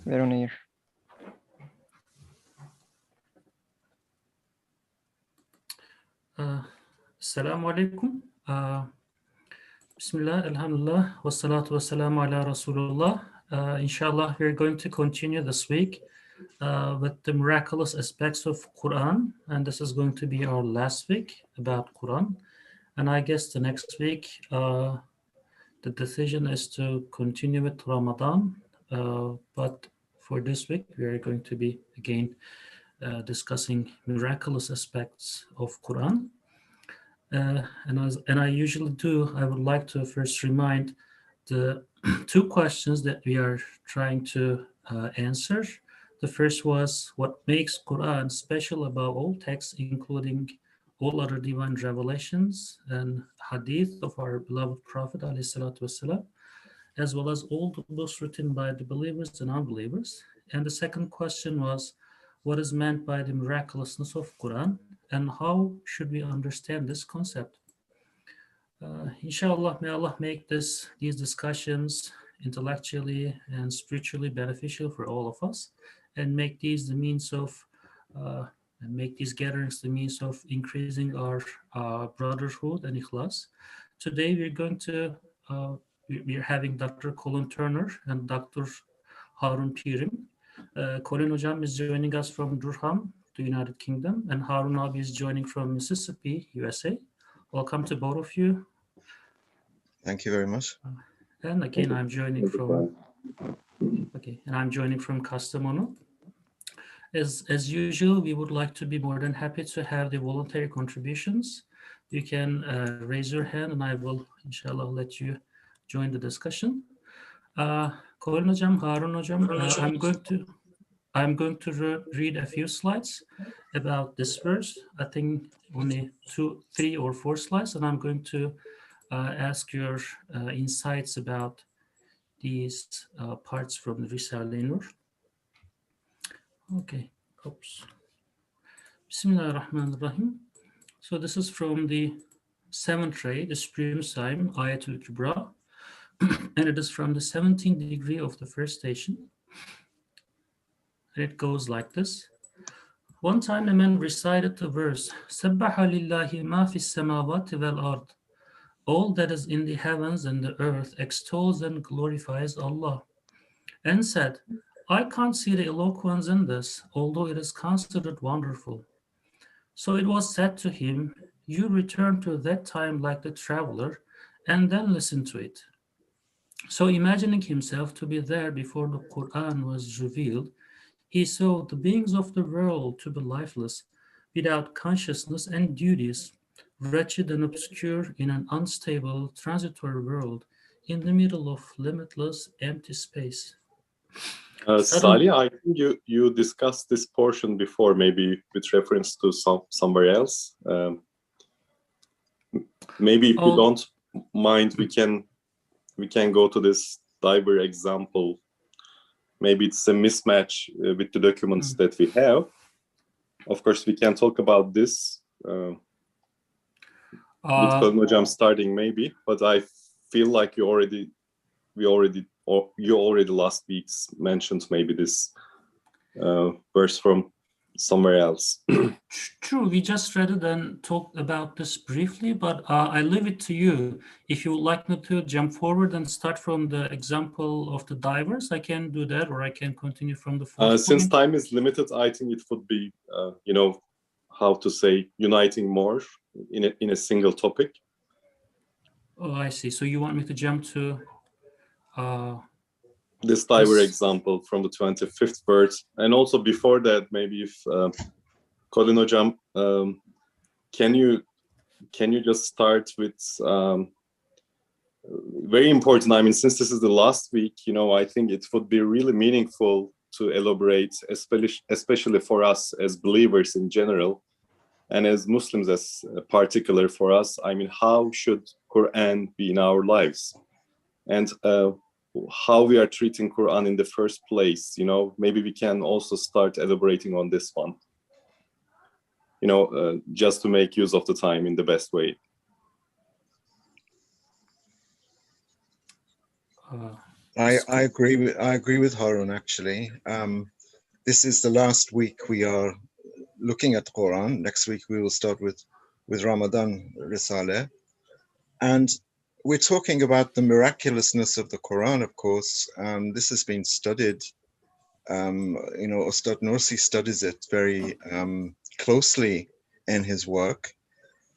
We're on air. Assalamu alaikum. Bismillah, alhamdulillah, wassalatu wassalamu ala Rasulullah. Inshallah, we're going to continue this week with the miraculous aspects of Qur'an, and this is going to be our last week about Qur'an. And I guess the next week, the decision is to continue with Ramadan, but for this week, we are going to be again discussing miraculous aspects of Qur'an. And I usually do, I would like to first remind the two questions that we are trying to answer. The first was, what makes Quran special above all texts, including all other divine revelations and hadith of our beloved Prophet ﷺ, as well as all the books written by the believers and unbelievers. And the second question was, what is meant by the miraculousness of Quran, and how should we understand this concept? Inshallah, may Allah make these discussions intellectually and spiritually beneficial for all of us, and make these the means of make these gatherings the means of increasing our brotherhood and ikhlas. Today we're having Dr. Colin Turner and Dr. Harun Pirim. Colin Hocam is joining us from Durham, the United Kingdom, and Harun Abi is joining from Mississippi, USA. Welcome to both of you. Thank you very much. And again, I'm joining from Kastamonu. As usual, we would like to be more than happy to have the voluntary contributions. You can raise your hand, and I will, inshallah, let you join the discussion. Colin Hocam, Harun Hocam, I'm going to read a few slides about this verse. I think only 2, 3, or 4 slides, and I'm going to ask your insights about these parts from the Risale-i Nur. Okay, oops. Bismillahirrahmanirrahim. So this is from the 7th ray, the Supreme Psalm, Ayatul Kubra, and it is from the 17th degree of the first station. And it goes like this. One time a man recited the verse, Sabbaha lillahi ma fis samawati wal ard. All that is in the heavens and the earth extols and glorifies Allah, and said, I can't see the eloquence in this, although it is considered wonderful. So it was said to him, you return to that time like the traveler, and then listen to it. So imagining himself to be there before the Qur'an was revealed, he saw the beings of the world to be lifeless, without consciousness and duties, wretched and obscure in an unstable, transitory world, in the middle of limitless, empty space. Salih, I think you discussed this portion before, maybe with reference to somewhere else. Maybe if you don't mind, we can go to this diver example. Maybe it's a mismatch with the documents that we have. Of course, we can talk about this with Colin Hocam starting maybe, but I feel like you already last week's mentioned maybe this verse from somewhere else. True, we just read it and talked about this briefly, but I leave it to you. If you would like me to jump forward and start from the example of the divers, I can do that, or I can continue from the first Since point. time is limited, I think it would be, how to say, uniting more in a single topic. Oh, I see. So you want me to jump to this diver example from the 25th verse, and also before that, maybe if Colin Hocam, can you just start with very important? I mean, since this is the last week, I think it would be really meaningful to elaborate, especially for us as believers in general, and as Muslims as particular for us. I mean, how should Quran be in our lives, and how we are treating Quran in the first place? Maybe we can also start elaborating on this one. Just to make use of the time in the best way. I agree with Harun actually. This is the last week we are looking at the Quran. Next week we will start with Ramadan Risale. And we're talking about the miraculousness of the Quran, of course. This has been studied. Ustad Nursi studies it very closely in his work.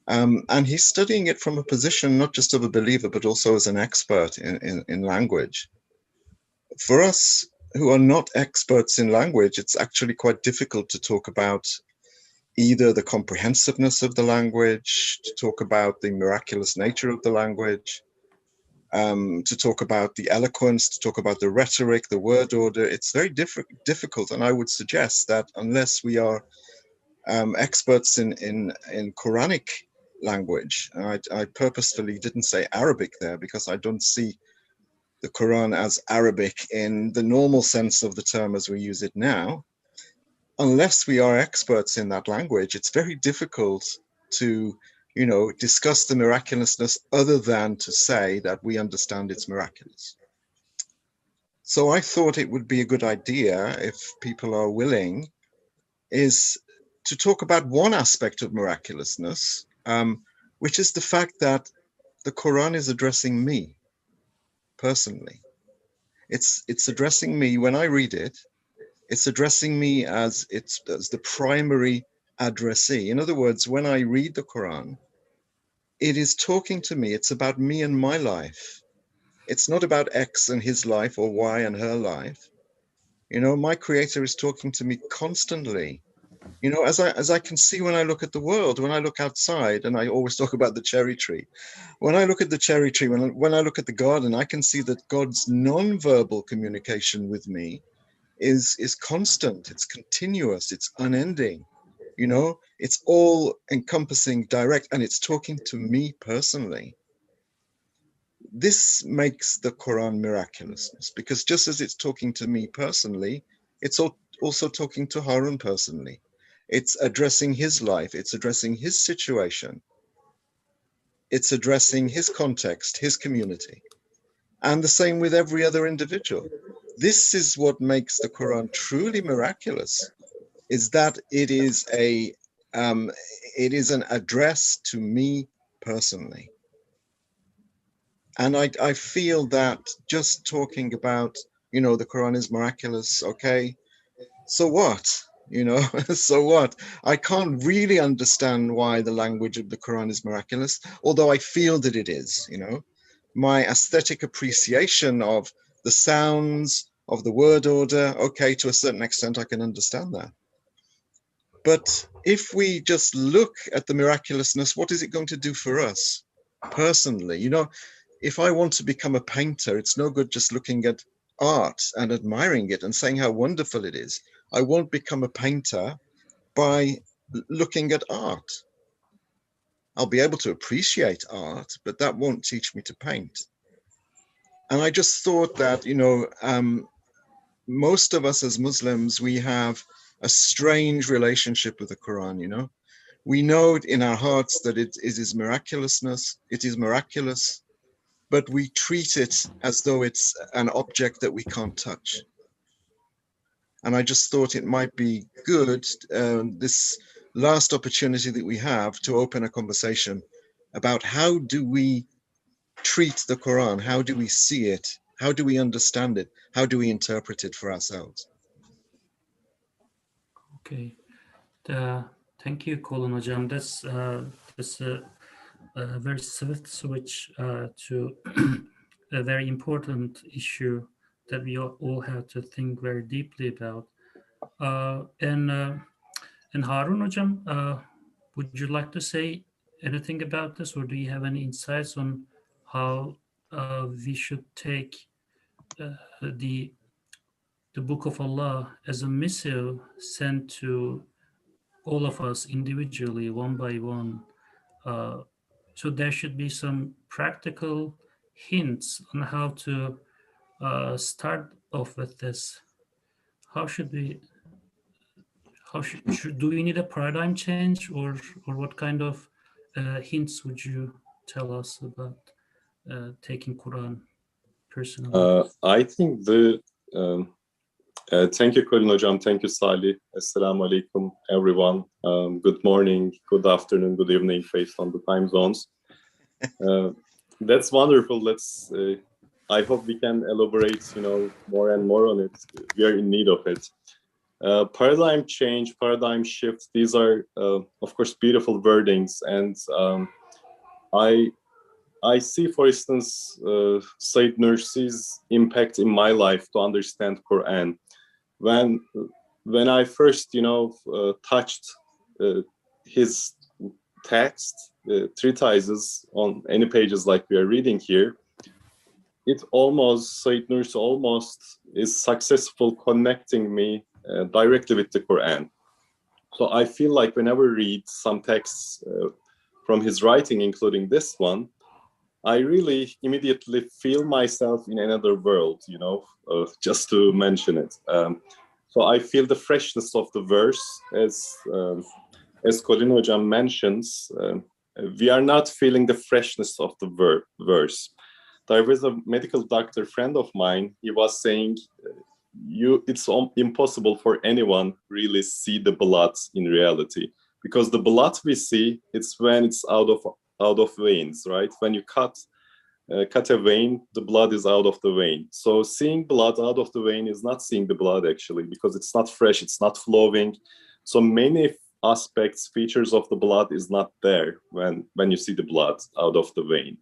And he's studying it from a position not just of a believer, but also as an expert in language. For us who are not experts in language, it's actually quite difficult to talk about either the comprehensiveness of the language, to talk about the miraculous nature of the language, to talk about the eloquence, to talk about the rhetoric, the word order. It's very difficult. And I would suggest that unless we are experts in Quranic language, I purposefully didn't say Arabic there because I don't see the Quran as Arabic in the normal sense of the term as we use it now. Unless we are experts in that language, it's very difficult to, discuss the miraculousness other than to say that we understand it's miraculous. So I thought it would be a good idea, if people are willing, is to talk about one aspect of miraculousness, which is the fact that the Quran is addressing me personally. It's addressing me when I read it. It's addressing me as the primary addressee. In other words, when I read the Quran, it is talking to me. It's about me and my life. It's not about X and his life or Y and her life. My Creator is talking to me constantly. As I can see when I look at the world, when I look outside, and I always talk about the cherry tree. When I look at the cherry tree, when I look at the garden, I can see that God's non-verbal communication with me is constant, it's continuous, it's unending, it's all encompassing, direct, and it's talking to me personally. This makes the Quran miraculous because just as it's talking to me personally, it's also talking to Harun personally. It's addressing his life, it's addressing his situation, it's addressing his context, his community, and the same with every other individual. This is what makes the Quran truly miraculous, is that it is an address to me personally. And I feel that just talking about, the Quran is miraculous, okay, so what? So what? I can't really understand why the language of the Quran is miraculous, although I feel that it is, My aesthetic appreciation of the sounds, of the word order, okay, to a certain extent, I can understand that. But if we just look at the miraculousness, what is it going to do for us personally? If I want to become a painter, it's no good just looking at art and admiring it and saying how wonderful it is. I won't become a painter by looking at art. I'll be able to appreciate art, but that won't teach me to paint. And I just thought that, most of us as Muslims, we have a strange relationship with the Quran, We know in our hearts that it is miraculousness, it is miraculous, but we treat it as though it's an object that we can't touch. And I just thought it might be good, this last opportunity that we have, to open a conversation about how do we treat the Quran? How do we see it? How do we understand it? How do we interpret it for ourselves? Okay. Thank you, Colin Hocam. That's a very swift switch to a very important issue that we all have to think very deeply about. And Harun Hocam, would you like to say anything about this, or do you have any insights on how we should take the Book of Allah as a missive sent to all of us individually, one by one? So there should be some practical hints on how to start off with this. How should we? Do we need a paradigm change, or what kind of hints would you tell us about taking Quran personally? I think thank you, Colin Hocam. Thank you, Salih. Assalamu alaikum, everyone. Good morning, good afternoon, good evening, based on the time zones. That's wonderful. I hope we can elaborate, more and more on it. We are in need of it. Paradigm change, paradigm shift. These are, of course, beautiful wordings, and I see, for instance, Said Nursi's impact in my life to understand Quran. When I first, touched his text, treatises on any pages like we are reading here, Said Nursi almost is successful connecting me directly with the Quran. So I feel like whenever I read some texts from his writing, including this one, I really immediately feel myself in another world, just to mention it. So I feel the freshness of the verse, as Colin Hocam mentions. We are not feeling the freshness of the verse. There was a medical doctor friend of mine. He was saying, it's impossible for anyone really see the blood in reality, because the blood we see, it's when it's out of veins, right? When you cut a vein, the blood is out of the vein. So seeing blood out of the vein is not seeing the blood, actually, because it's not fresh, it's not flowing. So many aspects, features of the blood is not there when you see the blood out of the vein.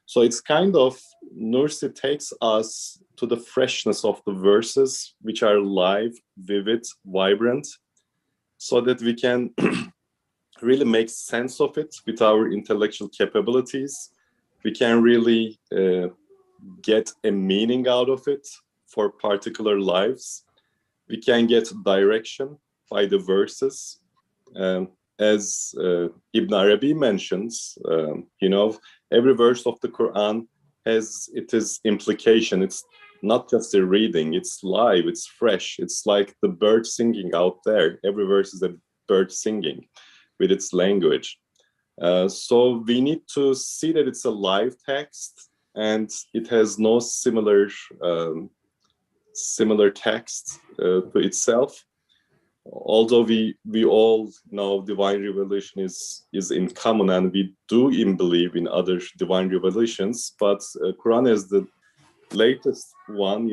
So it's kind of, Nursi takes us to the freshness of the verses, which are live, vivid, vibrant, so that we can really make sense of it with our intellectual capabilities. We can really get a meaning out of it for particular lives. We can get direction by the verses. As Ibn Arabi mentions, every verse of the Quran has its implication. It's not just a reading, it's live, it's fresh. It's like the bird singing out there. Every verse is a bird singing with its language. So we need to see that it's a live text, and it has no similar text to itself. Although we all know divine revelation is in common, and we do believe in other divine revelations, but Quran is the latest one.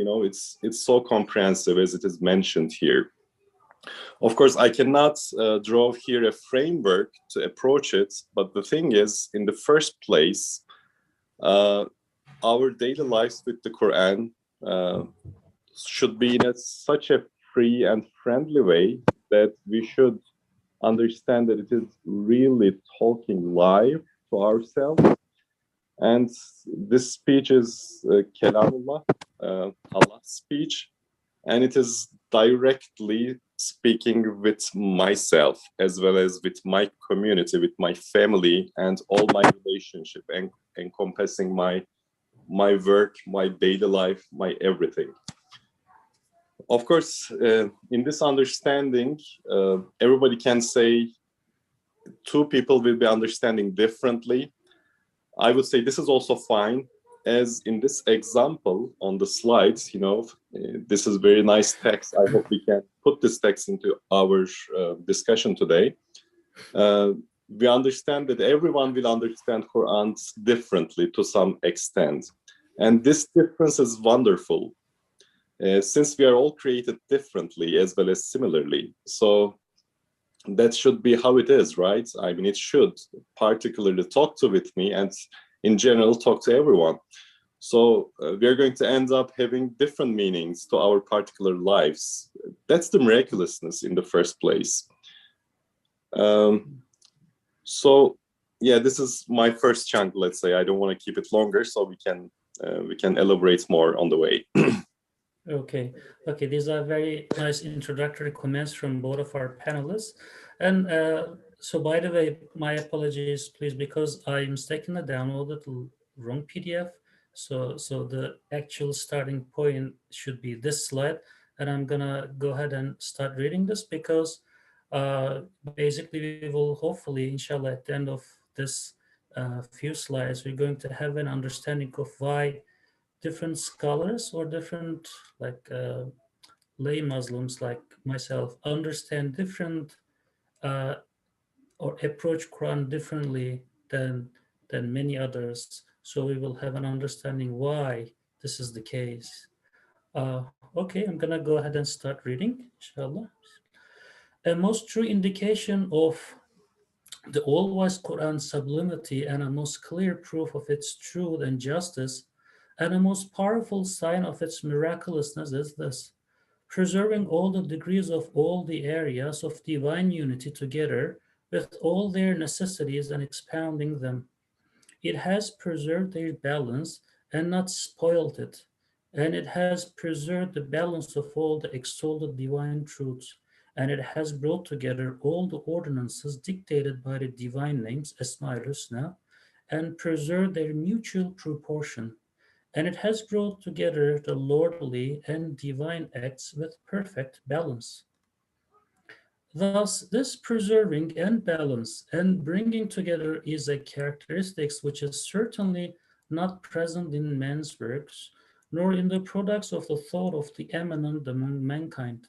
It's so comprehensive as it is mentioned here. Of course, I cannot draw here a framework to approach it, but the thing is, in the first place, our daily lives with the Quran should be in such a free and friendly way that we should understand that it is really talking live to ourselves. And this speech is Kalamullah, Allah's speech, and it is directly speaking with myself, as well as with my community, with my family, and all my relationship, and encompassing my work, my daily life, my everything. Of course, in this understanding, everybody can say two people will be understanding differently. I would say this is also fine, as in this example on the slides, this is very nice text. I hope we can put this text into our discussion today. We understand that everyone will understand Quran differently to some extent. And this difference is wonderful, since we are all created differently as well as similarly. So that should be how it is, right? I mean, it should particularly talk with me, and in general talk to everyone. So we're going to end up having different meanings to our particular lives. That's the miraculousness in the first place. So yeah, this is my first chunk, let's say. I don't want to keep it longer, so we can elaborate more on the way. Okay, these are very nice introductory comments from both of our panelists. And so, by the way, my apologies, please, because I mistakenly downloaded the wrong PDF. So the actual starting point should be this slide, and I'm gonna go ahead and start reading this, because basically we will hopefully, inshallah, at the end of this few slides, we're going to have an understanding of why different scholars or different like lay Muslims like myself understand different or approach Quran differently than many others. So we will have an understanding why this is the case. Okay, I'm gonna go ahead and start reading, inshallah. A most true indication of the all-wise Quran's sublimity and a most clear proof of its truth and justice, and a most powerful sign of its miraculousness is this: preserving all the degrees of all the areas of divine unity together with all their necessities and expounding them. It has preserved their balance and not spoiled it, and it has preserved the balance of all the exalted divine truths, and it has brought together all the ordinances dictated by the divine names, Asma'ul Husna, and preserved their mutual proportion, and it has brought together the lordly and divine acts with perfect balance. Thus, this preserving and balance and bringing together is a characteristic which is certainly not present in man's works, nor in the products of the thought of the eminent among mankind.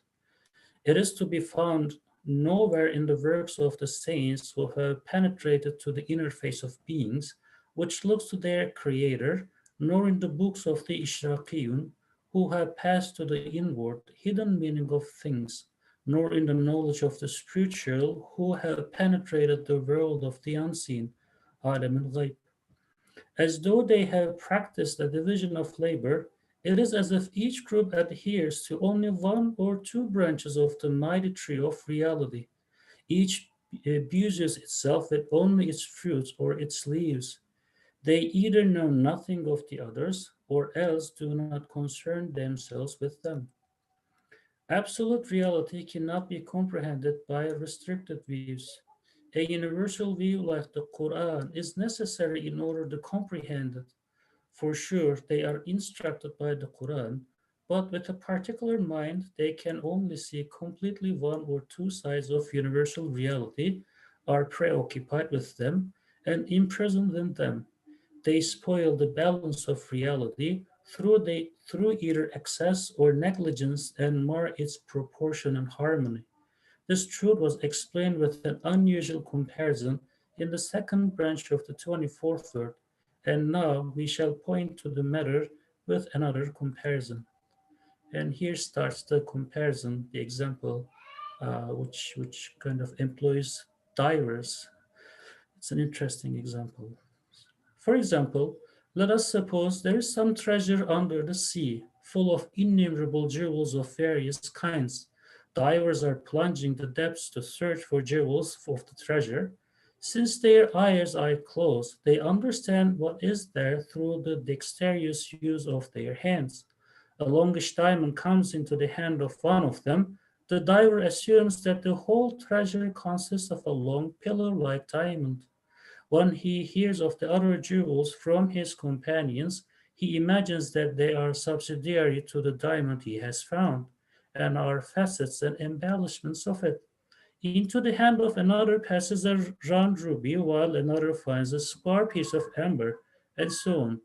It is to be found nowhere in the works of the saints who have penetrated to the inner face of beings, which looks to their Creator, nor in the books of the Ishraqiyun, who have passed to the inward, hidden meaning of things, nor in the knowledge of the spiritual, who have penetrated the world of the unseen, Alam al-Ghayb. As though they have practiced a division of labor, it is as if each group adheres to only one or two branches of the mighty tree of reality. Each abuses itself with only its fruits or its leaves. They either know nothing of the others, or else do not concern themselves with them. Absolute reality cannot be comprehended by restricted views. A universal view like the Quran is necessary in order to comprehend it. For sure, they are instructed by the Quran, but with a particular mind, they can only see completely one or two sides of universal reality, are preoccupied with them, and imprisoned in them. They spoil the balance of reality through either excess or negligence and mar its proportion and harmony. This truth was explained with an unusual comparison in the second branch of the 24th word, and now we shall point to the matter with another comparison. And here starts the comparison, the example, which kind of employs divers. It's an interesting example. For example, let us suppose there is some treasure under the sea, full of innumerable jewels of various kinds. Divers are plunging the depths to search for jewels of the treasure. Since their eyes are closed, they understand what is there through the dexterous use of their hands. A longish diamond comes into the hand of one of them. The diver assumes that the whole treasure consists of a long pillar-like diamond. When he hears of the other jewels from his companions, he imagines that they are subsidiary to the diamond he has found, and are facets and embellishments of it. Into the hand of another passes a round ruby, while another finds a square piece of amber, and so on.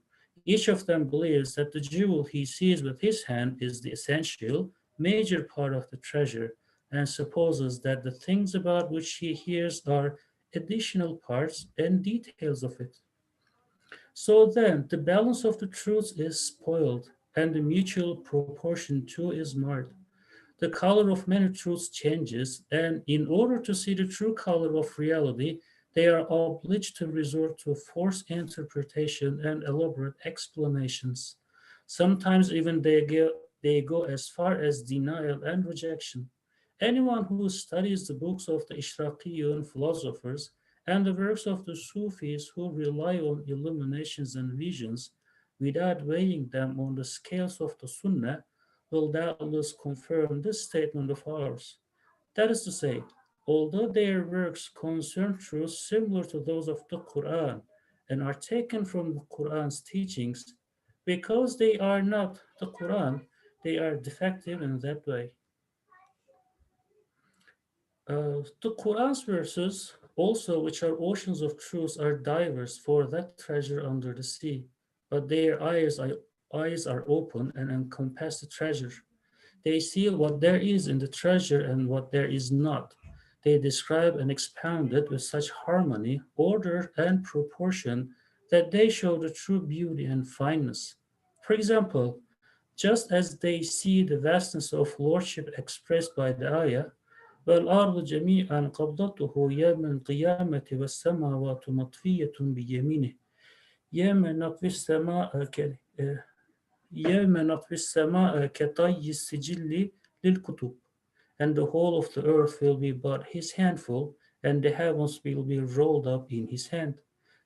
Each of them believes that the jewel he sees with his hand is the essential, major part of the treasure, and supposes that the things about which he hears are additional parts and details of it. So then, the balance of the truths is spoiled, and the mutual proportion too is marred. The color of many truths changes, and in order to see the true color of reality, they are obliged to resort to forced interpretation and elaborate explanations. Sometimes even they go as far as denial and rejection. Anyone who studies the books of the Ishraqiyun philosophers and the works of the Sufis who rely on illuminations and visions without weighing them on the scales of the Sunnah will doubtless confirm this statement of ours. That is to say, although their works concern truths similar to those of the Quran and are taken from the Quran's teachings, because they are not the Quran, they are defective in that way. The Quran's verses, also, which are oceans of truth, are diverse for that treasure under the sea, but their eyes eyes are open and encompass the treasure. They see what there is in the treasure and what there is not. They describe and expound it with such harmony, order, and proportion that they show the true beauty and fineness. For example, just as they see the vastness of Lordship expressed by the ayah, والأرض جميعا قبضته يوم القيامة والسماوات مطفية بيمينه يوم نطوي السماء يوم نطوي السماء كطي السجل للكتب, and the whole of the earth will be but his handful, and the heavens will be rolled up in his hand.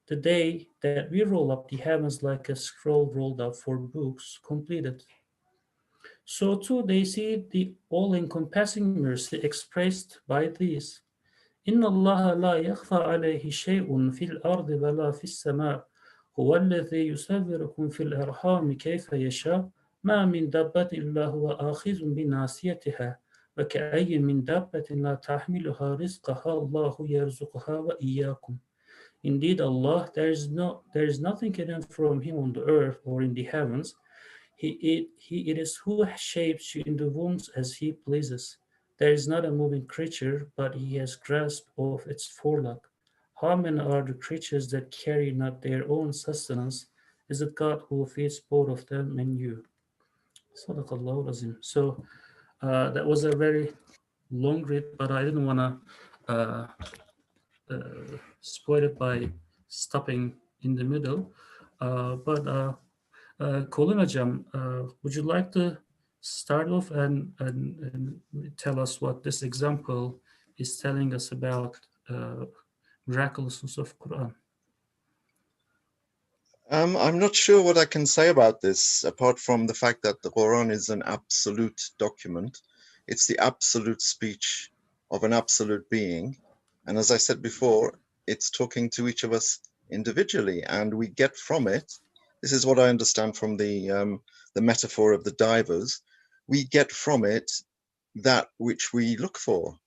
The day that we roll up the heavens like a scroll rolled up for books completed. So too they see the all-encompassing mercy expressed by these. إن الله لا يخفى عليه شيء في الأرض ولا في السماء هو الذي يصوركم في الأرحام كيف يشاء ما من دابة إلا هو آخذ بناصيتها وكأي من دابة لا تحملها رزقها الله يرزقها وإياكم. Indeed, Allah, there is nothing hidden from Him on the earth or in the heavens. It is who shapes you in the wombs as He pleases. There is not a moving creature, but He has grasp of its forelock. How many are the creatures that carry not their own sustenance? Is it God who feeds both of them and you? Sadaqallahu Azim. So that was a very long read, but I didn't want to spoil it by stopping in the middle. Colin Ajam, would you like to start off and tell us what this example is telling us about miraculousness of Quran? I'm not sure what I can say about this, apart from the fact that the Quran is an absolute document. It's the absolute speech of an absolute being. And as I said before, it's talking to each of us individually, and we get from it, this is what I understand from the metaphor of the divers, we get from it that which we look for.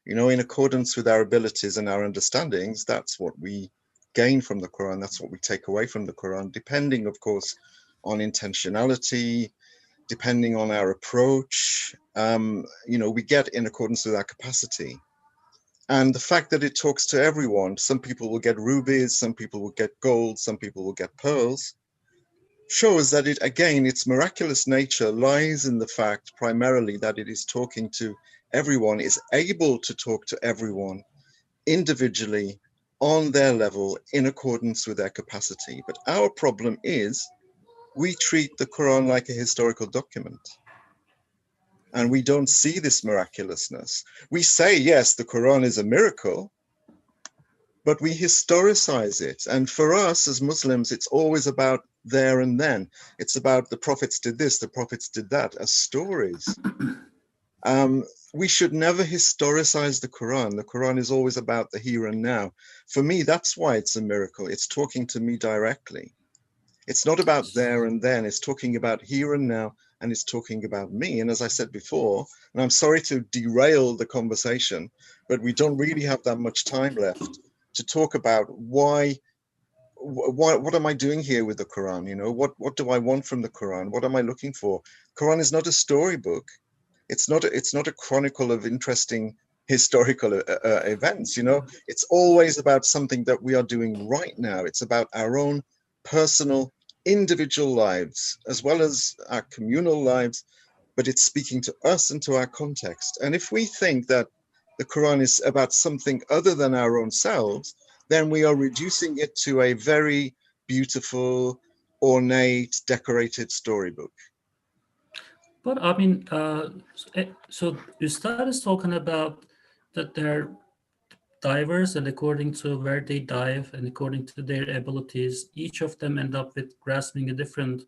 You know, in accordance with our abilities and our understandings, that's what we gain from the Quran, that's what we take away from the Quran, depending, of course, on intentionality, depending on our approach. You know, we get in accordance with our capacity. And the fact that it talks to everyone, some people will get rubies, some people will get gold, some people will get pearls, shows that it, again, its miraculous nature lies in the fact primarily that it is talking to everyone, is able to talk to everyone individually on their level in accordance with their capacity. But our problem is we treat the Quran like a historical document. And we don't see this miraculousness. We say, yes, the Quran is a miracle, but we historicize it. And for us as Muslims, it's always about there and then. It's about the prophets did this, the prophets did that, as stories. We should never historicize the Quran. The Quran is always about the here and now. For me, that's why it's a miracle. It's talking to me directly. It's not about there and then. It's talking about here and now, and it's talking about me. And as I said before, and I'm sorry to derail the conversation, but we don't really have that much time left to talk about why what am I doing here with the Quran? You know, what do I want from the Quran? What am I looking for? Quran is not a storybook. It's not a chronicle of interesting historical events. You know, it's always about something that we are doing right now. It's about our own personal, individual lives, as well as our communal lives, but it's speaking to us and to our context. And if we think that the Quran is about something other than our own selves, then we are reducing it to a very beautiful, ornate, decorated storybook. But I mean, so Ustad is talking about that they're divers, and according to where they dive and according to their abilities, each of them end up with grasping a different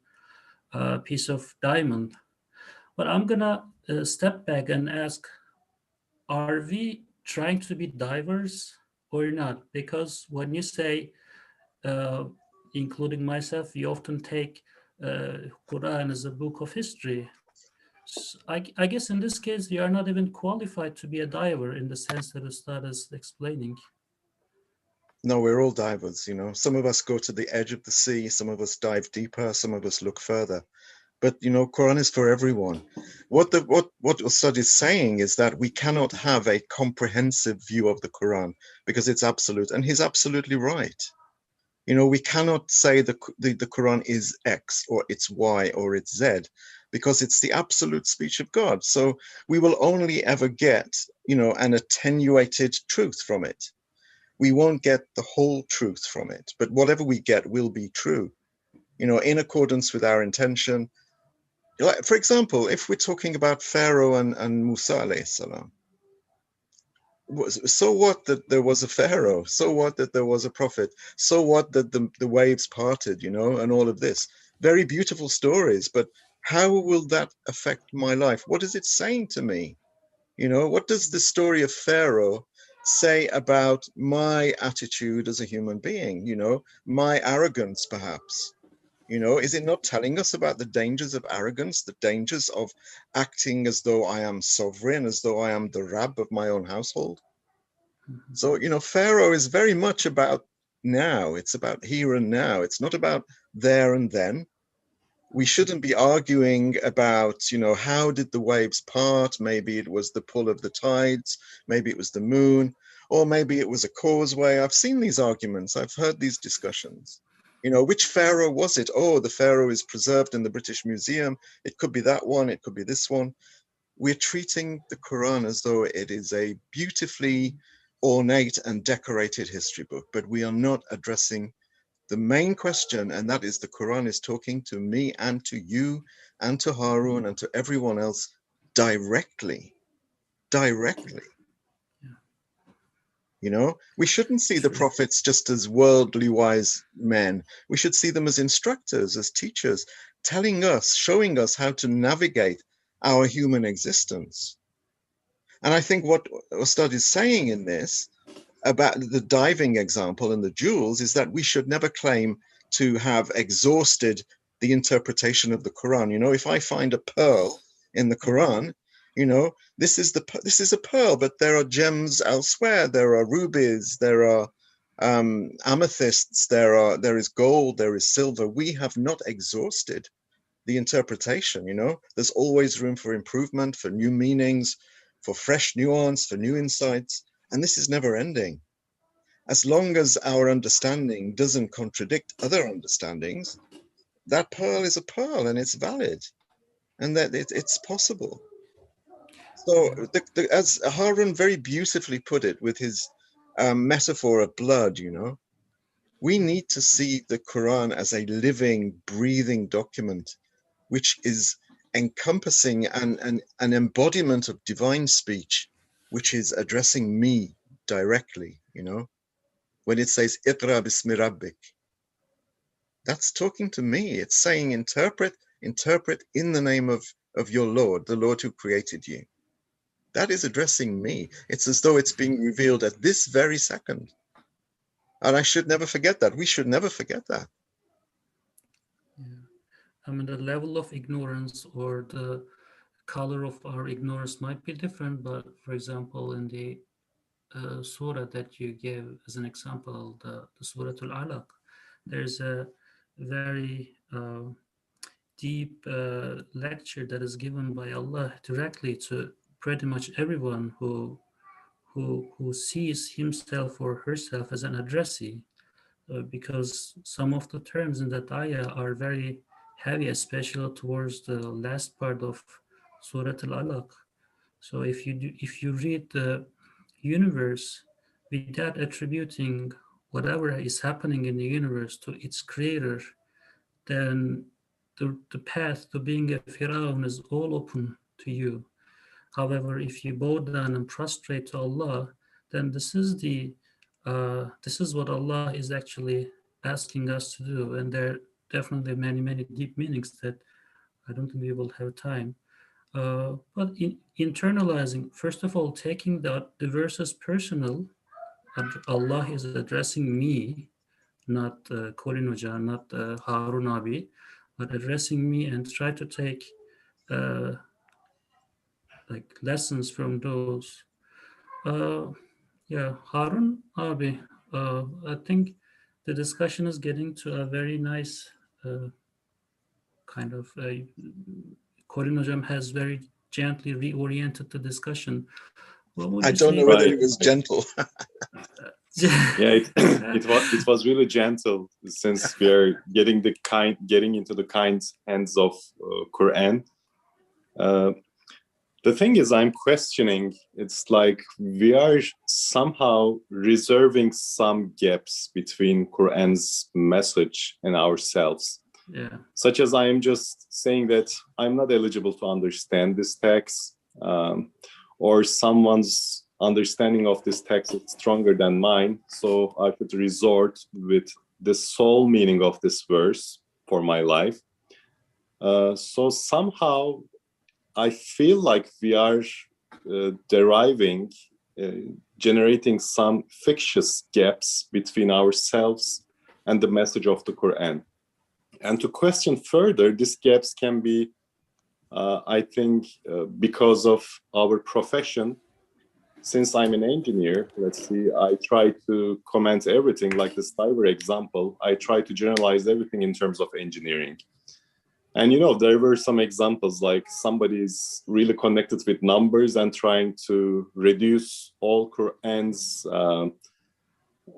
piece of diamond. But I'm gonna step back and ask, are we trying to be divers or not? Because when you say, uh, including myself, you often take Quran as a book of history. I guess in this case, you are not even qualified to be a diver in the sense that Ustad is explaining. No, we're all divers, you know. Some of us go to the edge of the sea, some of us dive deeper, some of us look further. But you know, Quran is for everyone. What Ustad is saying is that we cannot have a comprehensive view of the Quran because it's absolute, and he's absolutely right. You know, we cannot say the Quran is X or it's Y or it's Z because it's the absolute speech of God. So we will only ever get, you know, an attenuated truth from it. We won't get the whole truth from it, but whatever we get will be true, you know, in accordance with our intention. Like, for example, if we're talking about Pharaoh and Musa alayhi salam, so what that there was a Pharaoh, so what that there was a prophet, so what that the waves parted, you know, and all of this. Very beautiful stories, but how will that affect my life? What is it saying to me? You know, what does the story of Pharaoh say about my attitude as a human being? You know, my arrogance, perhaps. You know, is it not telling us about the dangers of arrogance, the dangers of acting as though I am sovereign, as though I am the Rab of my own household? So, you know, Pharaoh is very much about now. It's about here and now. It's not about there and then. We shouldn't be arguing about, you know, how did the waves part? Maybe it was the pull of the tides. Maybe it was the moon, or maybe it was a causeway. I've seen these arguments. I've heard these discussions. You know, which pharaoh was it? Oh, the pharaoh is preserved in the British Museum. It could be that one. It could be this one. We're treating the Quran as though it is a beautifully ornate and decorated history book, but we are not addressing the main question, and that is the Quran is talking to me and to you and to Harun and to everyone else directly. Directly. Yeah. You know, we shouldn't see the True. prophets just as worldly wise men. We should see them as instructors, as teachers, telling us, showing us how to navigate our human existence. And I think what Ustad is saying in this about the diving example and the jewels is that we should never claim to have exhausted the interpretation of the Quran. You know, if I find a pearl in the Quran, you know, this is a pearl, but there are gems elsewhere. There are rubies, there are amethysts, there is gold, there is silver. We have not exhausted the interpretation. You know, there's always room for improvement, for new meanings, for fresh nuance, for new insights, and this is never ending. As long as our understanding doesn't contradict other understandings, that pearl is a pearl and it's valid, and that it's possible. So, Yeah. as Harun very beautifully put it with his metaphor of blood, you know, we need to see the Quran as a living, breathing document, which is encompassing an embodiment of divine speech, which is addressing me directly, you know. When it says Iqra bismi rabbik, that's talking to me. It's saying interpret in the name of your Lord, the Lord who created you. That is addressing me. It's as though it's being revealed at this very second. And I should never forget that. We should never forget that. Yeah. I mean, the level of ignorance or the color of our ignorance might be different, but for example, in the surah that you gave as an example, the Surah Al-Alaq, there's a very deep lecture that is given by Allah directly to pretty much everyone who sees himself or herself as an addressee, because some of the terms in that ayah are very heavy, especially towards the last part of Surah Al-Alaq. So if you read the universe without attributing whatever is happening in the universe to its creator, then the path to being a Firaun is all open to you. However, if you bow down and prostrate to Allah, then this is what Allah is actually asking us to do, and there are definitely many deep meanings that I don't think we will have time. But internalizing, first of all, taking the verse as personal, Allah is addressing me, not Colin Hoca, not Harun Abi, but addressing me, and try to take uh, lessons from those. Uh, yeah, Harun Abi, I think the discussion is getting to a very nice kind of. Corinne Hocam has very gently reoriented the discussion. What would I you don't say? know whether Right. it was gentle. Yeah, it was really gentle, since we are getting into the kind hands of Quran. The thing is, I'm questioning. It's like we are somehow reserving some gaps between Quran's message and ourselves. Yeah. Such as I am just saying that I'm not eligible to understand this text, or someone's understanding of this text is stronger than mine, so I could resort with the sole meaning of this verse for my life. So somehow I feel like we are generating some fictitious gaps between ourselves and the message of the Quran. And to question further, these gaps can be, I think, because of our profession. Since I'm an engineer, let's see, I try to comment everything, like the cyber example. I try to generalize everything in terms of engineering. And, there were some examples, like somebody is really connected with numbers and trying to reduce all Quran's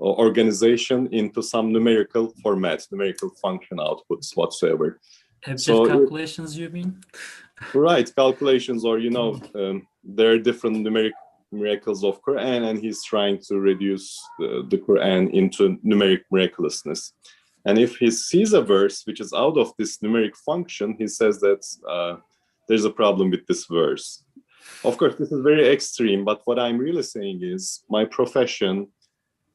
organization into some numerical format, numerical function outputs whatsoever. Abject calculations, you mean? Right, calculations, or, there are different miracles of Quran, and he's trying to reduce the Quran into numeric miraculousness. And if he sees a verse which is out of this numeric function, he says that there's a problem with this verse. Of course, this is very extreme, but what I'm really saying is my profession,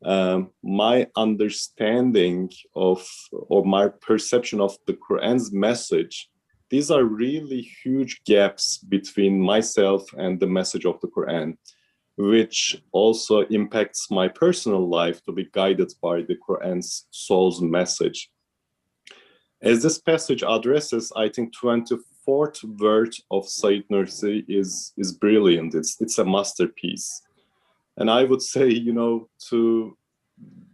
my understanding of, or my perception of the Quran's message, these are really huge gaps between myself and the message of the Quran, which also impacts my personal life to be guided by the Quran's soul's message. As this passage addresses, I think 24th verse of Sayyid Nursi is brilliant. It's a masterpiece. And I would say, to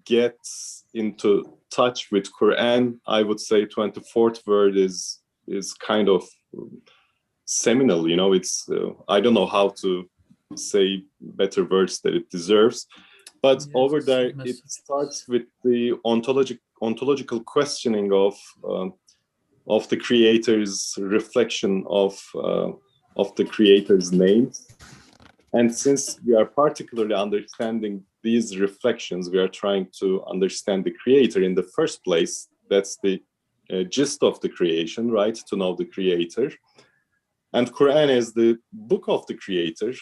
get into touch with Quran, I would say 24th verse is kind of seminal. It's I don't know how to say better words that it deserves, but Yes, over there it starts with the ontological questioning of the Creator's reflection of the Creator's names. And since we are particularly understanding these reflections, we are trying to understand the Creator in the first place. That's the gist of the creation, right? To know the Creator. And Quran is the book of the Creator.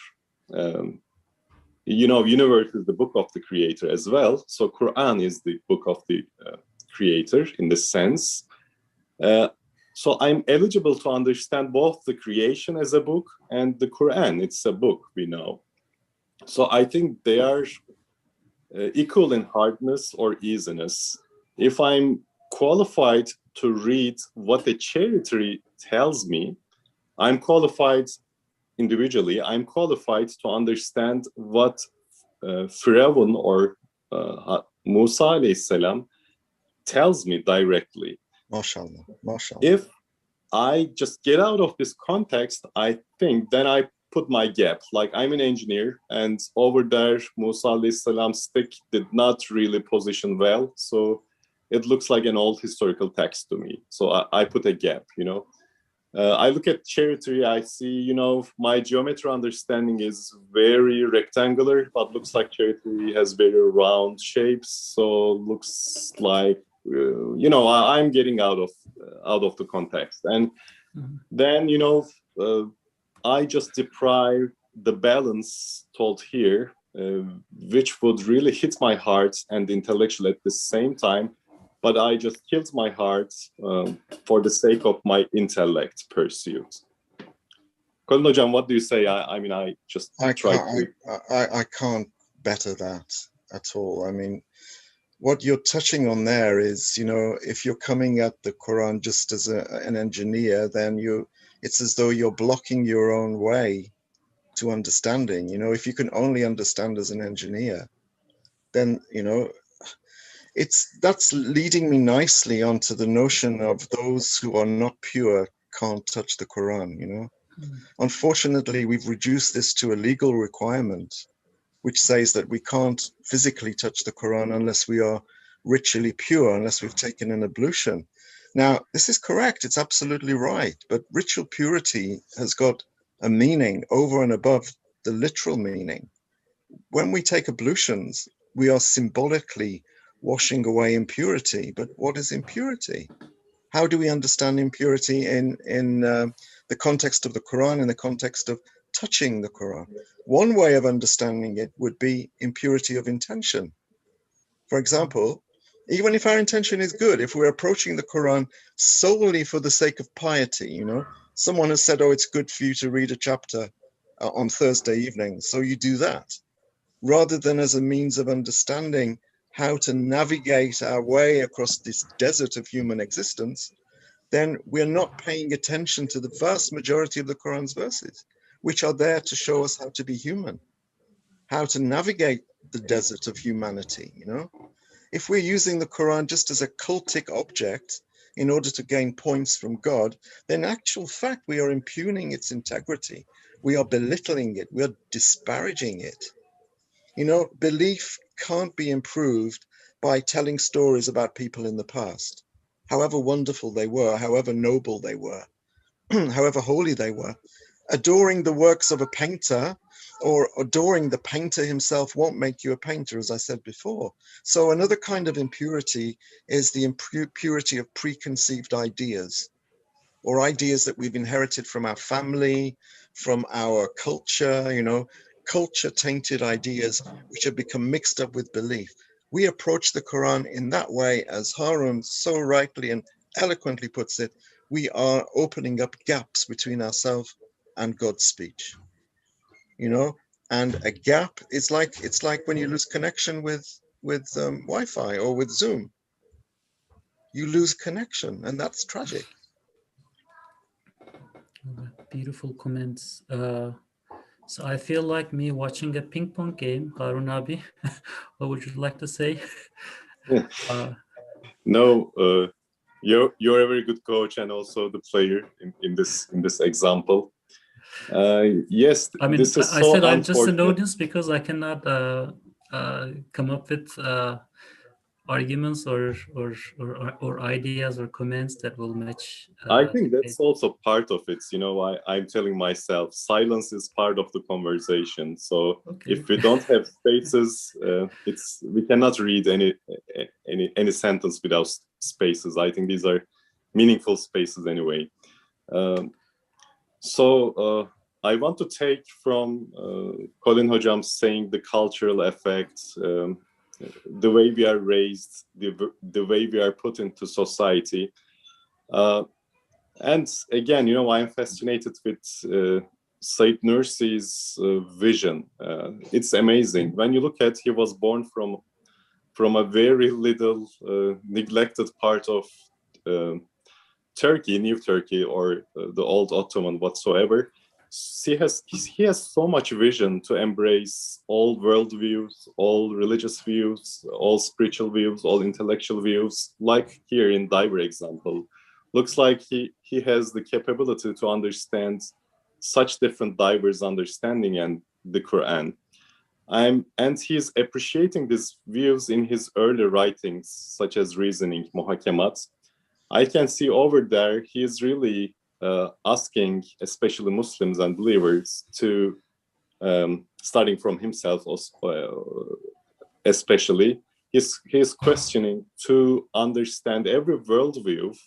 Universe is the book of the Creator as well. So Quran is the book of the Creator in this sense. So I'm eligible to understand both the creation as a book and the Quran. It's a book, we know. So I think they are equal in hardness or easiness. If I'm qualified to read what the charity tells me, I'm qualified individually, I'm qualified to understand what Firavun or Musa alayhi salam tells me directly. MashaAllah, MashaAllah. If I just get out of this context, I think then I put my gap. Like I'm an engineer, and over there, Musa alayhi salam's stick did not really position well. So it looks like an old historical text to me. So I put a gap, I look at charity, I see, my geometry understanding is very rectangular, but looks like charity has very round shapes. So looks like, I'm getting out of the context. And then, I just deprive the balance told here, which would really hit my heart and intellectual at the same time. But I just killed my heart for the sake of my intellect pursuit. Colin Hocam, what do you say? I can't better that at all. I mean, what you're touching on there is, if you're coming at the Quran just as an engineer, then it's as though you're blocking your own way to understanding. If you can only understand as an engineer, then, that's leading me nicely onto the notion of those who are not pure can't touch the Quran, you know. Unfortunately, we've reduced this to a legal requirement, which says that we can't physically touch the Quran unless we are ritually pure, unless we've taken an ablution. Now, this is correct, it's absolutely right, but ritual purity has got a meaning over and above the literal meaning. When we take ablutions, we are symbolically washing away impurity. But what is impurity? How do we understand impurity in the context of the Quran, in the context of touching the Quran? One way of understanding it would be impurity of intention. For example, even if our intention is good, if we're approaching the Quran solely for the sake of piety, you know, someone has said, oh, it's good for you to read a chapter on Thursday evening, so you do that, rather than as a means of understanding how to navigate our way across this desert of human existence, then we're not paying attention to the vast majority of the Quran's verses, which are there to show us how to be human, how to navigate the desert of humanity, you know? If we're using the Quran just as a cultic object in order to gain points from God, then in actual fact, we are impugning its integrity. We are belittling it. We are disparaging it. You know, belief can't be improved by telling stories about people in the past, however wonderful they were, however noble they were, however holy they were. Adoring the works of a painter or adoring the painter himself won't make you a painter, as I said before. So another kind of impurity is the impurity of preconceived ideas, or ideas that we've inherited from our family, from our culture, you know, culture tainted ideas which have become mixed up with belief. We approach the Quran in that way, as Harun so rightly and eloquently puts it. We are opening up gaps between ourselves and God's speech, you know, and a gap is like, it's like when you lose connection with Wi-Fi or with Zoom, you lose connection, and that's tragic. Beautiful comments. So I feel like me watching a ping pong game. Harun Abi, what would you like to say? No, you're a very good coach and also the player in this example. Yes, I mean, this is I so said I'm just an unfortunate. audience because I cannot come up with arguments or ideas or comments that will match. I think that's also part of it. You know, I'm telling myself silence is part of the conversation. So okay. if we don't have spaces, we cannot read any sentence without spaces. I think these are meaningful spaces anyway. So I want to take from Colin Hocam saying the cultural effects, the way we are raised, the way we are put into society. And again, you know, I'm fascinated with Said Nursi's vision. It's amazing. When you look at, he was born from a very little neglected part of Turkey, New Turkey, or the old Ottoman whatsoever. He has so much vision to embrace all worldviews, all religious views, all spiritual views, all intellectual views. Like here in Diver example, looks like he has the capability to understand such different diverse understanding and the Quran. And he's appreciating these views in his early writings, such as Reasoning, Muhakemat. I can see over there, he is really asking, especially Muslims and believers, to, starting from himself especially, he's questioning to understand every worldview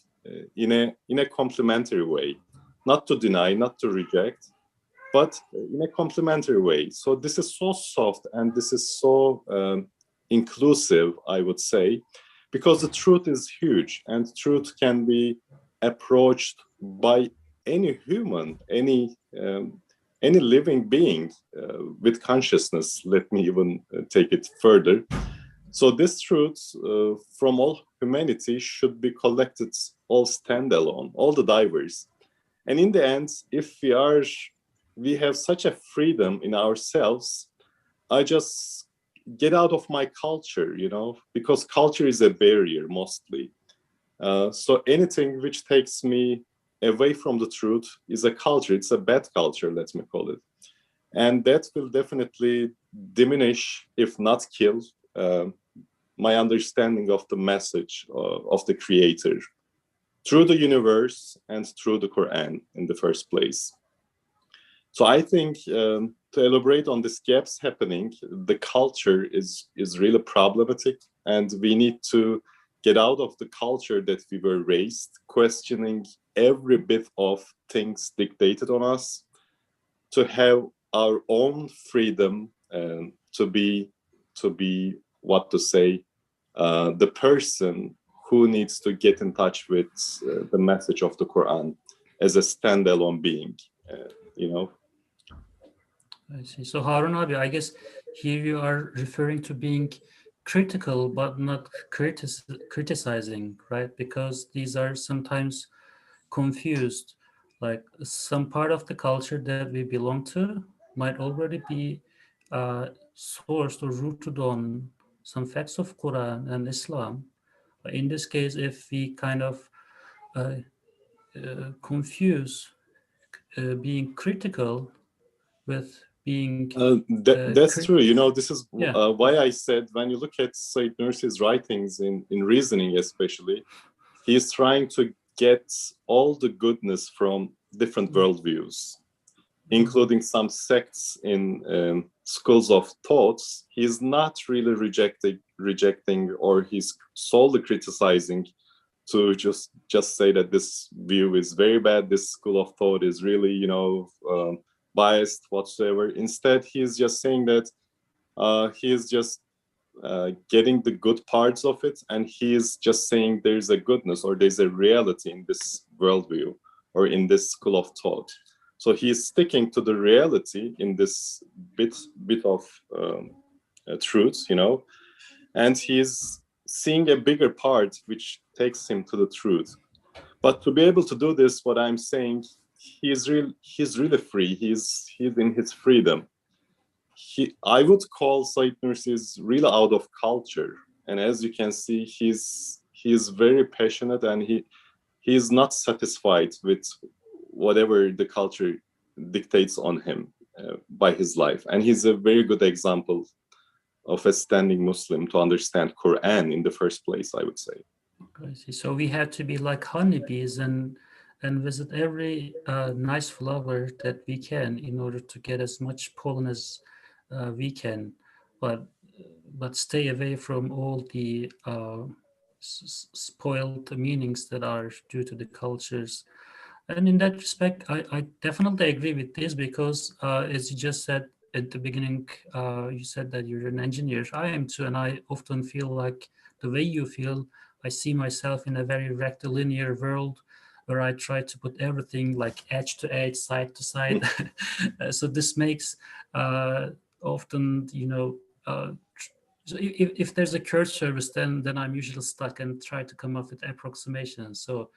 in a complementary way, not to deny, not to reject, but in a complementary way. So this is so soft and this is so inclusive, I would say, because the truth is huge and truth can be approached by any human, any living being with consciousness. Let me even take it further. So this truth from all humanity should be collected all standalone, all the divers. And in the end, if we have such a freedom in ourselves, I just get out of my culture, because culture is a barrier mostly. So anything which takes me away from the truth is a culture. It's a bad culture, let me call it. And that will definitely diminish, if not kill, my understanding of the message of the Creator through the universe and through the Qur'an in the first place. So I think to elaborate on these gaps happening, the culture is really problematic, and we need to get out of the culture that we were raised, questioning every bit of things dictated on us, to have our own freedom, to be what to say, the person who needs to get in touch with the message of the Quran as a standalone being, I see. So Harun Abi, I guess here you are referring to being critical but not criticizing, right? Because these are sometimes confused. Like some part of the culture that we belong to might already be sourced or rooted on some facts of Quran and Islam. But in this case, if we kind of uh, confuse being critical with being that's true. This is yeah. why I said, when you look at Said Nursi's writings in reasoning especially, he's trying to get all the goodness from different worldviews, including some sects in schools of thoughts. He's not really rejecting, or he's solely criticizing to just say that this view is very bad, this school of thought is really, biased whatsoever. Instead, he's just saying that he's just getting the good parts of it, and he's just saying there's a goodness or there's a reality in this worldview or in this school of thought. So he's sticking to the reality in this bit of truth, and he's seeing a bigger part which takes him to the truth. But to be able to do this, what I'm saying, he's really free. He's in his freedom. I would call Said Nursi's really out of culture, and as you can see, he's very passionate, and he's not satisfied with whatever the culture dictates on him by his life. And he's a very good example of a standing Muslim to understand Quran in the first place, I would say. I see. So we have to be like honeybees and visit every nice flower that we can in order to get as much pollen as we can, but stay away from all the spoiled meanings that are due to the cultures. And in that respect, I definitely agree with this because, as you just said at the beginning, you said that you're an engineer. I am too, and I often feel like the way you feel. I see myself in a very rectilinear world where I try to put everything like edge to edge, side to side. So this makes often, so if there's a curse service, then I'm usually stuck and try to come up with approximations. So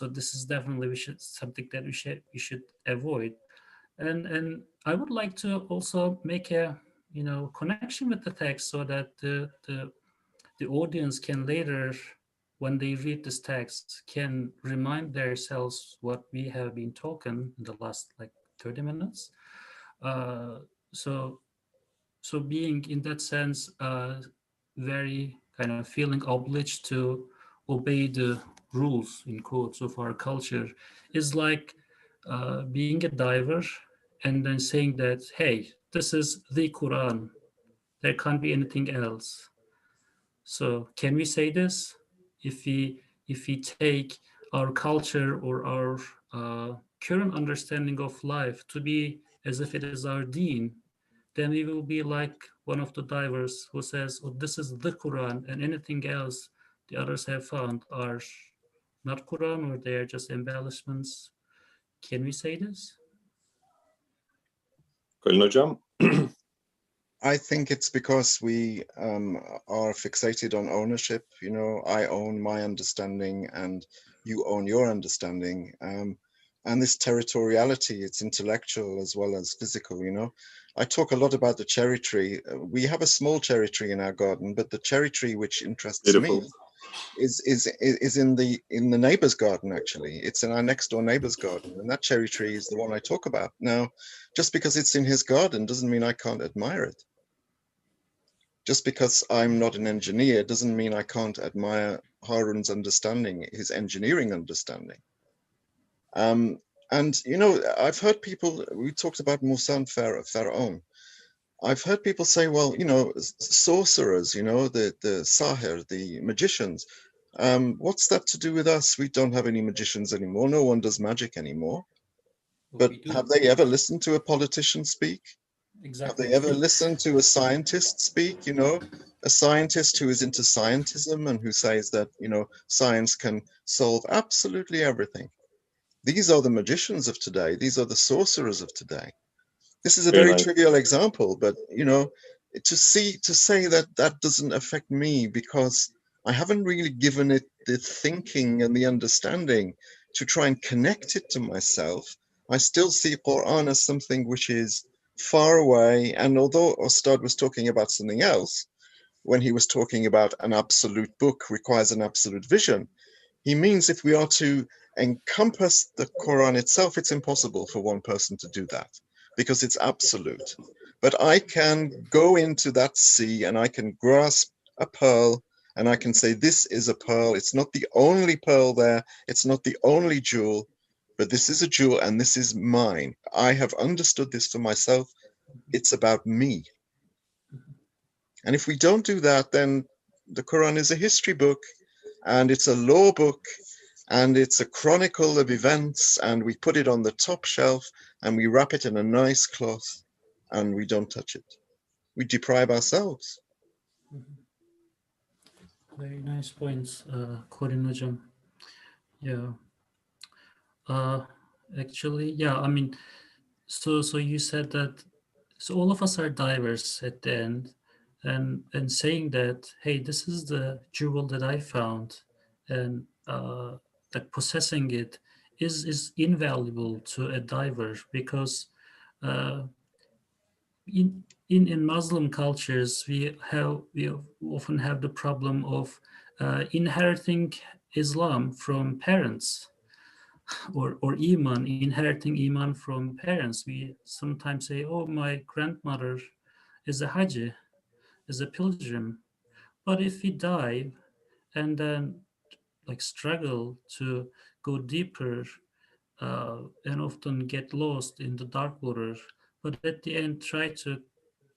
this is definitely something that we should avoid. And I would like to also make a connection with the text so that the audience can later, when they read this text, can remind themselves what we have been talking in the last like 30 minutes. Uh, so being in that sense very kind of feeling obliged to obey the rules in quotes of our culture is like being a diver and then saying that, hey, this is the Quran, there can't be anything else. So can we say this? If we take our culture or our current understanding of life to be as if it is our deen, then we will be like one of the divers who says, oh, this is the Quran, and anything else the others have found are not Quran, or they are just embellishments. Can we say this? Colin Hocam? I think it's because we are fixated on ownership. I own my understanding and you own your understanding. And this territoriality, it's intellectual as well as physical, you know. I talk a lot about the cherry tree. We have a small cherry tree in our garden, but the cherry tree which interests Beautiful. me is in the neighbor's garden. Actually, it's in our next door neighbor's garden, and that cherry tree is the one I talk about. Now, just because it's in his garden doesn't mean I can't admire it. Just because I'm not an engineer doesn't mean I can't admire Harun's understanding, his engineering understanding. And you know, I've heard people, we talked about Musa and Pharaoh. I've heard people say, well, you know, sorcerers, you know, the sahir, the magicians, what's that to do with us? We don't have any magicians anymore. No one does magic anymore. But have they ever listened to a politician speak? Exactly. Have they ever listened to a scientist speak? You know, a scientist who is into scientism and who says that, you know, science can solve absolutely everything. These are the magicians of today. These are the sorcerers of today. This is a Very very nice. trivial example, but you know, to say that that doesn't affect me because I haven't really given it the thinking and the understanding to try and connect it to myself. I still see Quran as something which is far away. And although Ostad was talking about something else, when he was talking about an absolute book requires an absolute vision, he means if we are to encompass the Quran itself, it's impossible for one person to do that because it's absolute. But I can go into that sea and I can grasp a pearl and I can say, this is a pearl. It's not the only pearl there. It's not the only jewel, but this is a jewel and this is mine. I have understood this for myself. It's about me. And if we don't do that, then the Quran is a history book and it's a law book and it's a chronicle of events, and we put it on the top shelf and we wrap it in a nice cloth and we don't touch it. We deprive ourselves. Very nice points, Corin Hocam. Yeah. Uh, Actually, yeah. I mean, so you said that. So all of us are diverse at the end, and saying that, hey, this is the jewel that I found, and like possessing it is invaluable to a diver because uh, in Muslim cultures we often have the problem of inheriting Islam from parents or inheriting iman from parents. We sometimes say, oh, my grandmother is a haji, is a pilgrim. But if we dive and then like struggle to go deeper and often get lost in the dark water, but at the end try to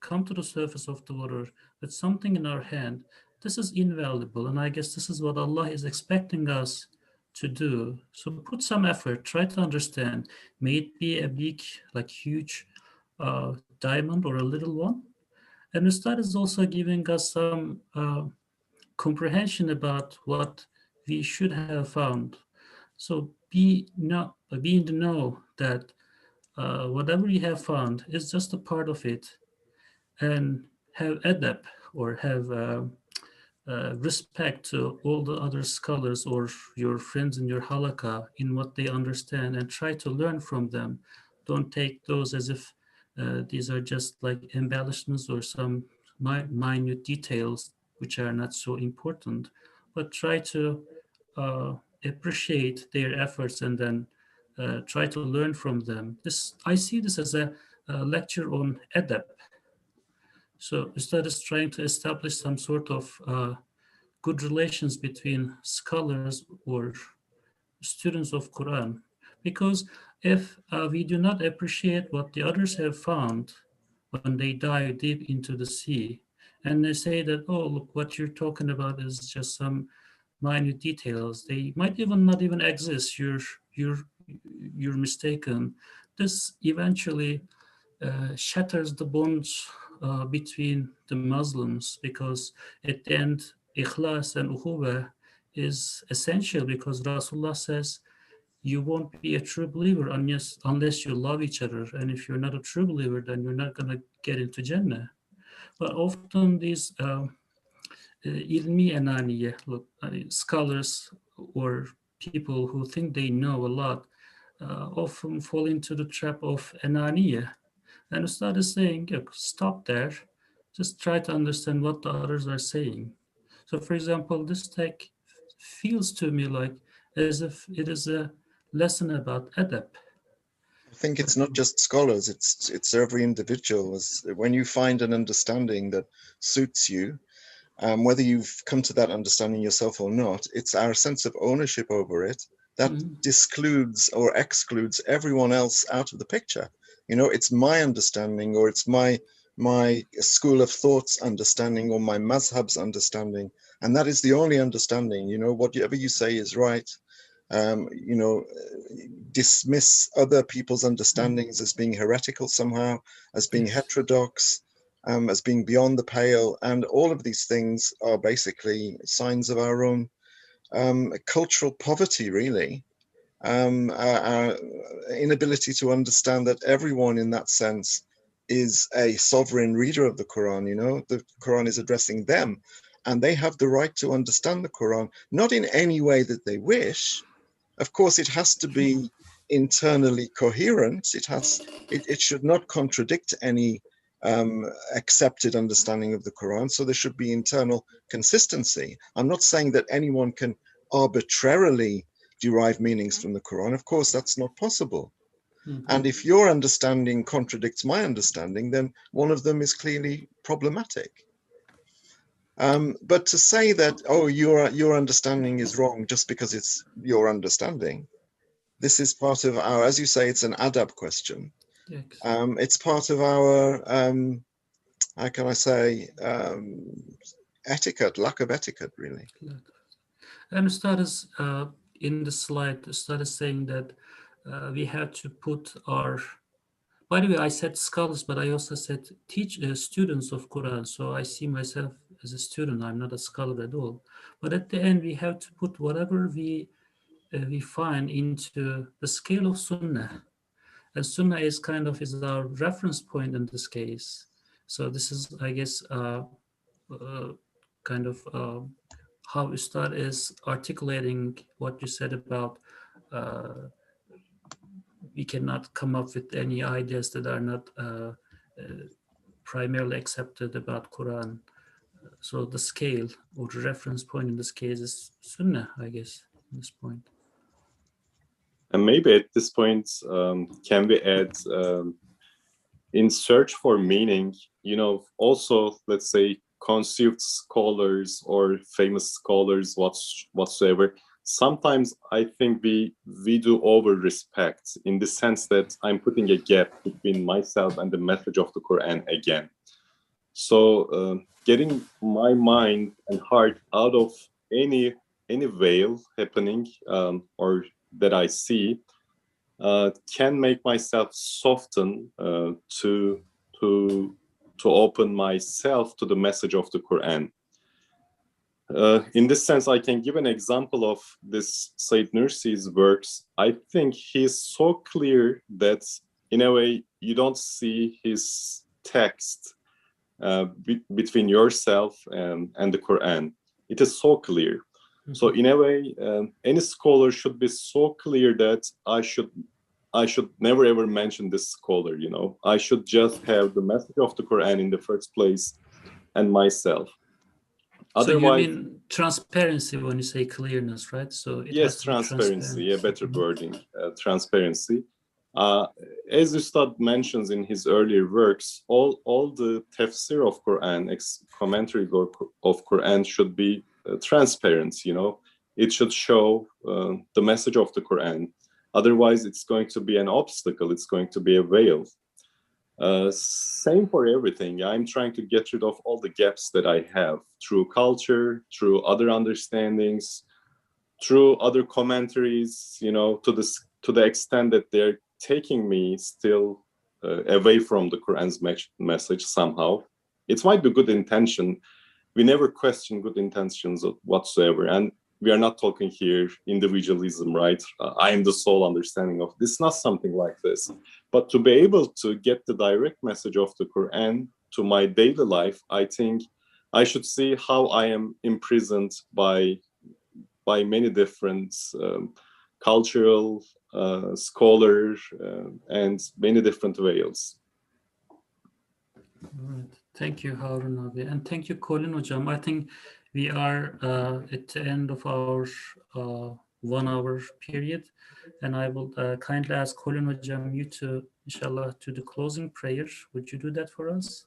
come to the surface of the water with something in our hand, this is invaluable. And I guess this is what Allah is expecting us to do. So put some effort, try to understand. May it be a big, like huge diamond or a little one. And Ustad is also giving us some comprehension about what we should have found. So be in the know that whatever you have found is just a part of it, and have adab or have respect to all the other scholars or your friends in your halakha in what they understand and try to learn from them. Don't take those as if these are just like embellishments or some minute details which are not so important, but try to uh, appreciate their efforts and then try to learn from them. This I see this as a lecture on adab. So Ustad is trying to establish some sort of good relations between scholars or students of Quran. Because if we do not appreciate what the others have found when they dive deep into the sea, and they say that, oh, look, what you're talking about is just some minute details. They might even not even exist. You're mistaken. This eventually shatters the bonds between the Muslims because at the end, ikhlas and ukhuwah is essential because Rasulullah says you won't be a true believer unless you love each other. And if you're not a true believer, then you're not going to get into Jannah. But often these ilmi ananiye, look, scholars or people who think they know a lot, often fall into the trap of ananiya. And Ustad is saying, look, stop there. Just try to understand what the others are saying. So, for example, this text feels to me like as if it is a lesson about adab. I think it's not just scholars, it's every individual. When you find an understanding that suits you, whether you've come to that understanding yourself or not, it's our sense of ownership over it that discludes or excludes everyone else out of the picture. You know, it's my understanding, or it's my school of thought's understanding, or my mazhab's understanding, and that is the only understanding. You know, whatever you say is right. You know, dismiss other people's understandings as being heretical somehow, as being heterodox, as being beyond the pale, and all of these things are basically signs of our own cultural poverty, really. Our inability to understand that everyone in that sense is a sovereign reader of the Quran. You know, the Quran is addressing them, and they have the right to understand the Quran, not in any way that they wish. Of course, it has to be internally coherent. It should not contradict any accepted understanding of the Quran. So there should be internal consistency. I'm not saying that anyone can arbitrarily derive meanings from the Quran. Of course, that's not possible. And if your understanding contradicts my understanding, then one of them is clearly problematic. But to say that, oh, your understanding is wrong just because it's your understanding, this is part of our, as you say, it's an adab question. Yes. It's part of our, how can I say, etiquette, lack of etiquette, really. And Ustad is, in the slide, Ustad is saying that we have to put our, by the way, I said scholars, but I also said students of Quran. So I see myself as a student. I'm not a scholar at all. But at the end, we have to put whatever we find into the scale of Sunnah. And Sunnah is kind of is our reference point in this case. So this is, I guess, kind of how Ustad is articulating what you said about we cannot come up with any ideas that are not primarily accepted about Quran. So the scale or the reference point in this case is Sunnah, I guess, at this point. And maybe at this point, can we add, in search for meaning, you know, also, let's say, conceived scholars or famous scholars, whatsoever, sometimes I think we do over respect, in the sense that I'm putting a gap between myself and the message of the Quran again. So getting my mind and heart out of any veil happening or that I see can make myself soften to open myself to the message of the Quran. In this sense, I can give an example of this Sayyid Nursi's works. I think he's so clear that, in a way, you don't see his text between yourself and the Quran. It is so clear. Mm-hmm. So, in a way, any scholar should be so clear that I should never ever mention this scholar. You know, I should just have the message of the Quran in the first place, and myself. Otherwise, so you mean transparency when you say clearness, right? So it yes, transparency. Yeah, better wording. Transparency. As Ustad mentions in his earlier works, all the tafsir of Quran, commentary of Quran should be transparent. You know, it should show the message of the Quran. Otherwise, it's going to be an obstacle. It's going to be a veil. Same for everything. I'm trying to get rid of all the gaps that I have through culture, through other understandings, through other commentaries, you know, to the extent that they're taking me still away from the Quran's message somehow. It might be good intention. We never question good intentions whatsoever. And we are not talking here individualism, right? I am the sole understanding of this. Not something like this. But to be able to get the direct message of the Quran to my daily life, I think I should see how I am imprisoned by many different cultural scholar, and many different veils. All right. Thank you, Harun abi, and thank you, Colin Hocam. I think we are at the end of our 1 hour period, and I will kindly ask Colin Hocam you to, inshallah, to the closing prayer. Would you do that for us?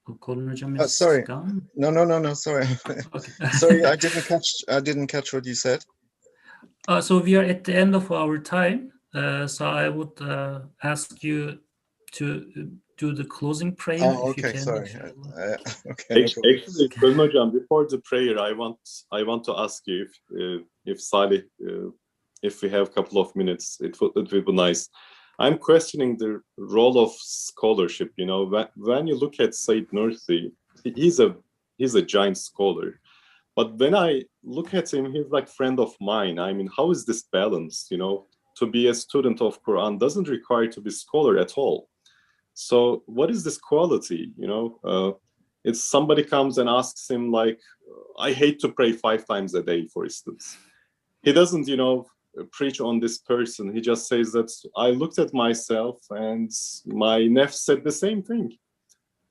Oh, Colin Hocam is sorry. gone. No. Sorry. Okay. Sorry, I didn't catch what you said. So we are at the end of our time. So I would ask you to do the closing prayer, Oh, if you okay. can. Sorry. inshallah. Okay. No problem. Actually, Colin Hocam, before the prayer, I want to ask you if Salih, if we have a couple of minutes, it would be nice. I'm questioning the role of scholarship. You know, when you look at Said Nursi, he's a giant scholar. But when I look at him, he's like friend of mine. I mean, how is this balance? You know, to be a student of Quran doesn't require to be scholar at all. So what is this quality? You know, it's somebody comes and asks him like, I hate to pray 5 times a day, for instance. He doesn't, you know, preach on this person. He just says that I looked at myself and my nefs said the same thing.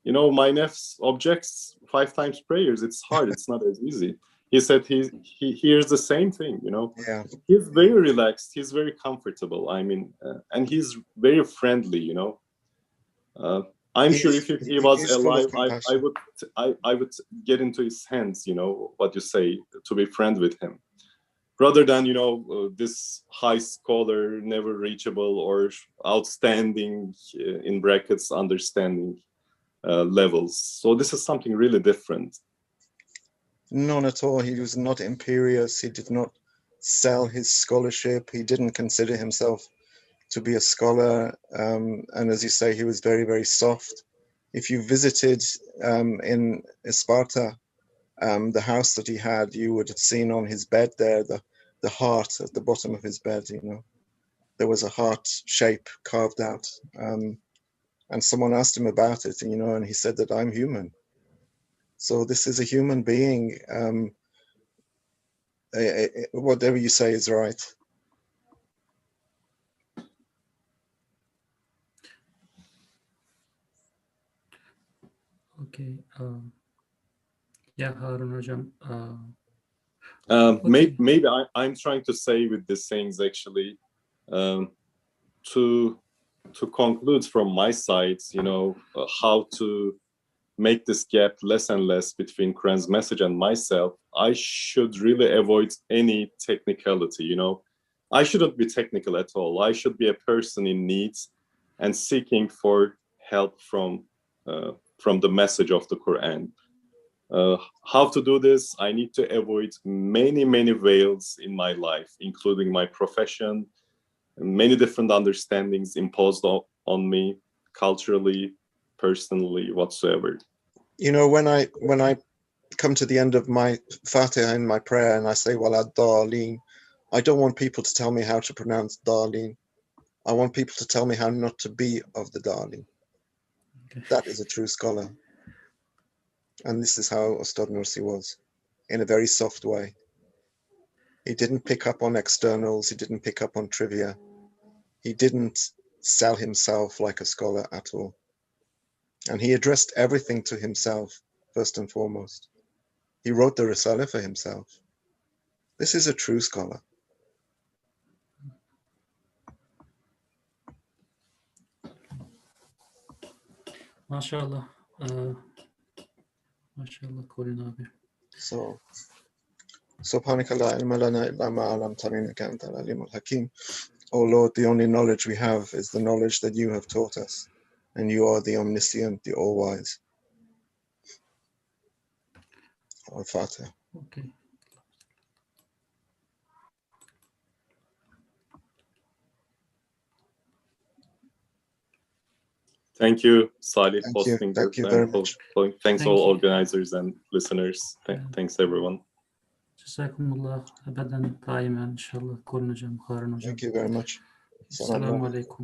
You know, my nefs objects 5 times prayers. It's hard. It's not as easy. He said he hears the same thing, you know. Yeah. He's very relaxed. He's very comfortable. I mean, and he's very friendly, you know. I'm sure if he was alive, I would get into his hands, you know, what you say, to be friend with him. Rather than, you know, this high scholar, never reachable, or outstanding, in brackets, understanding levels. So this is something really different. None at all. He was not imperious. He did not sell his scholarship. He didn't consider himself to be a scholar. And as you say, he was very, very soft. If you visited in Sparta, the house that he had, you would have seen on his bed there, the heart at the bottom of his bed, you know. There was a heart shape carved out. And someone asked him about it, you know, and he said that I'm human. So this is a human being. Whatever you say is right. Okay. Yeah, Harun Hocam. Maybe I'm trying to say with these things actually, to conclude from my side, you know, how to make this gap less and less between Quran's message and myself. I should really avoid any technicality, you know. I shouldn't be technical at all. I should be a person in need and seeking for help from the message of the Quran. How to do this? I need to avoid many veils in my life, including my profession, many different understandings imposed on me culturally, personally, whatsoever. You know, when I come to the end of my Fatiha in my prayer and I say Wala Darleen, I don't want people to tell me how to pronounce Darleen. I want people to tell me how not to be of the Darleen. Okay. That is a true scholar. And this is how Ustad Nursi was, in a very soft way. He didn't pick up on externals. He didn't pick up on trivia. He didn't sell himself like a scholar at all. And he addressed everything to himself, first and foremost. He wrote the Risale for himself. This is a true scholar. MashaAllah. MashaAllah, Colin abi. So, Subhanaka la ilma lana illa ma 'allamtana innaka antal alimul hakim. Oh Lord, the only knowledge we have is the knowledge that you have taught us, and you are the omniscient, the all-wise. Al-Fatiha. Okay. Thank you, Salih, Thank you. hosting Thank this, you very and much. thanks Thank all you. organizers and listeners. Thanks everyone. Jazakumullah abadan daiman, inshallah, Colin Hocam, Harun Hocam. Thank you very much. Assalamu alaikum.